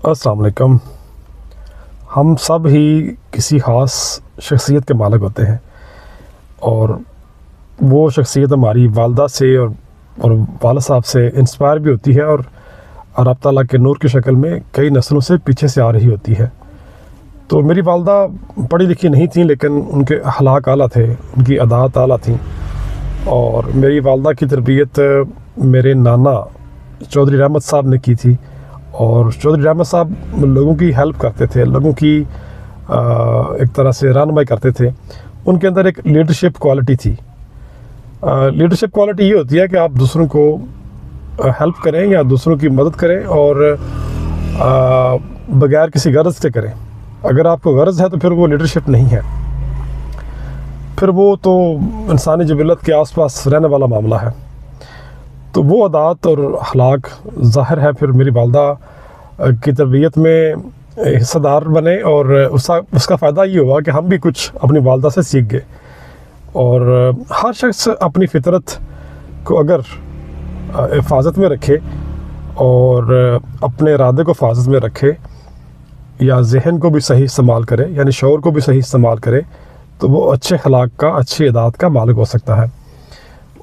अस्सलाम वालेकुम। हम सब ही किसी ख़ास शख्सियत के मालिक होते हैं और वो शख्सियत हमारी वालदा से और वालिद साहब से इंस्पायर भी होती है और रब ताला के नूर की शक्ल में कई नस्लों से पीछे से आ रही होती है। तो मेरी वालदा पढ़ी लिखी नहीं थी, लेकिन उनके अखलाक आला थे, उनकी अदात आला थी। और मेरी वालदा की तरबियत मेरे नाना चौधरी रहमत साहब ने की थी। और चौधरी रहमत साहब लोगों की हेल्प करते थे, लोगों की एक तरह से रहनुमाई करते थे। उनके अंदर एक लीडरशिप क्वालिटी थी। लीडरशिप क्वालिटी ये होती है कि आप दूसरों को हेल्प करें या दूसरों की मदद करें और बगैर किसी गर्ज के करें। अगर आपको गर्ज है तो फिर वो लीडरशिप नहीं है, फिर वो तो इंसानी जबिलत के आसपास रहने वाला मामला है। तो वो अदात और अखलाक ज़ाहिर है फिर मेरी वालदा की तरबियत में हिस्सेदार बने और उसका फ़ायदा ये हुआ कि हम भी कुछ अपनी वालदा से सीख गए। और हर शख्स अपनी फ़ितरत को अगर हिफाजत में रखे और अपने इरादे को हिफाजत में रखे या जहन को भी सही इस्तेमाल करे, यानी शऊर को भी सही इस्तेमाल करे, तो वो अच्छे अखलाक का, अच्छी अदात का मालिक हो सकता है।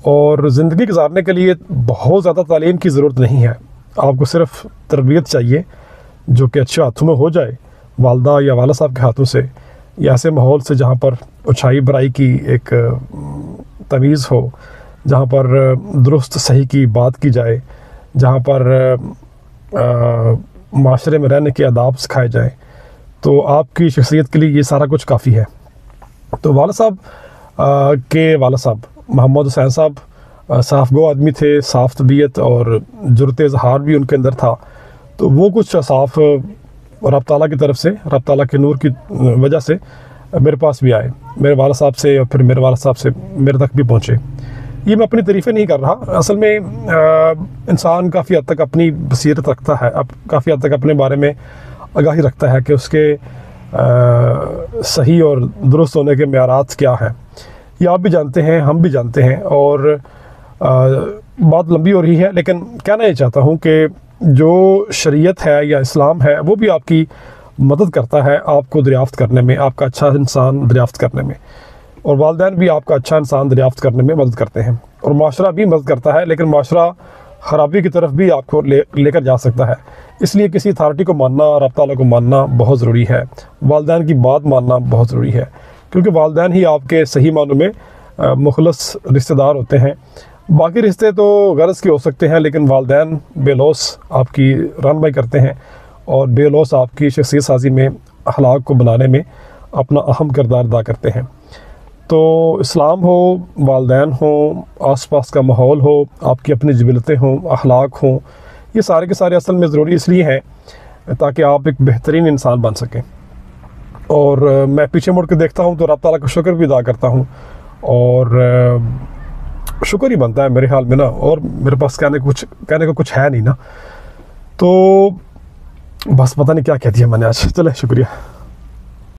और ज़िंदगी गुजारने के लिए बहुत ज़्यादा तालीम की ज़रूरत नहीं है, आपको सिर्फ़ तरबियत चाहिए जो कि अच्छे हाथों में हो जाए, वालदा या वालिद साहब के हाथों से, या ऐसे माहौल से जहाँ पर अच्छाई बुराई की एक तमीज़ हो, जहाँ पर दुरुस्त सही की बात की जाए, जहाँ पर माशरे में रहने के आदाब सिखाए जाएँ, तो आपकी शख्सियत के लिए ये सारा कुछ काफ़ी है। तो वालिद साहब के वालिद साहब मोहम्मद हुसैन साहब साफ़ गो आदमी थे, साफ़ तबीयत और जुर्रत इज़हार भी उनके अंदर था। तो वो कुछ साफ़ रब ताला की तरफ से, रब ताला के नूर की वजह से मेरे पास भी आए, मेरे वालिद साहब से और फिर मेरे वालिद साहब से मेरे तक भी पहुँचे। ये मैं अपनी तारीफ़ें नहीं कर रहा, असल में इंसान काफ़ी हद तक अपनी बसीरत रखता है, काफ़ी हद तक अपने बारे में आगाही रखता है कि उसके सही और दुरुस्त होने के मेयारात क्या हैं। ये आप भी जानते हैं, हम भी जानते हैं। और बात लंबी हो रही है, लेकिन कहना ये चाहता हूँ कि जो शरीयत है या इस्लाम है वो भी आपकी मदद करता है आपको दरियाफ़्त करने में, आपका अच्छा इंसान दरियाफ़्त करने में। और वालिदैन भी आपका अच्छा इंसान दरियाफ़्त करने में मदद करते हैं और माशरा भी मदद करता है, लेकिन माशरा ख़राबी की तरफ भी आपको लेकर जा सकता है। इसलिए किसी अथॉरिटी को मानना, रब ताला को मानना बहुत ज़रूरी है, वालिदैन की बात मानना बहुत ज़रूरी है, क्योंकि वालिदैन ही आपके सही मानों में मुखलस रिश्तेदार होते हैं। बाकी रिश्ते तो गरज के हो सकते हैं, लेकिन वालिदैन बेलौस आपकी रहनुमाई करते हैं और बेलौस आपकी शख्सियत साजी में, अखलाक को बनाने में अपना अहम किरदार अदा करते हैं। तो इस्लाम हो, वालिदैन हो, आस पास का माहौल हो, आपकी अपनी जबिलतें हों, अखलाक हों, ये सारे के सारे असल में ज़रूरी इसलिए हैं ताकि आप एक बेहतरीन इंसान बन सकें। और मैं पीछे मुड़ के देखता हूँ तो रब ताला का शुक्र भी अदा करता हूँ और शुक्र ही बनता है मेरे ख्याल में ना, और मेरे पास कहने को कुछ है नहीं ना। तो बस पता नहीं क्या कह दिया मैंने आज। चले, शुक्रिया।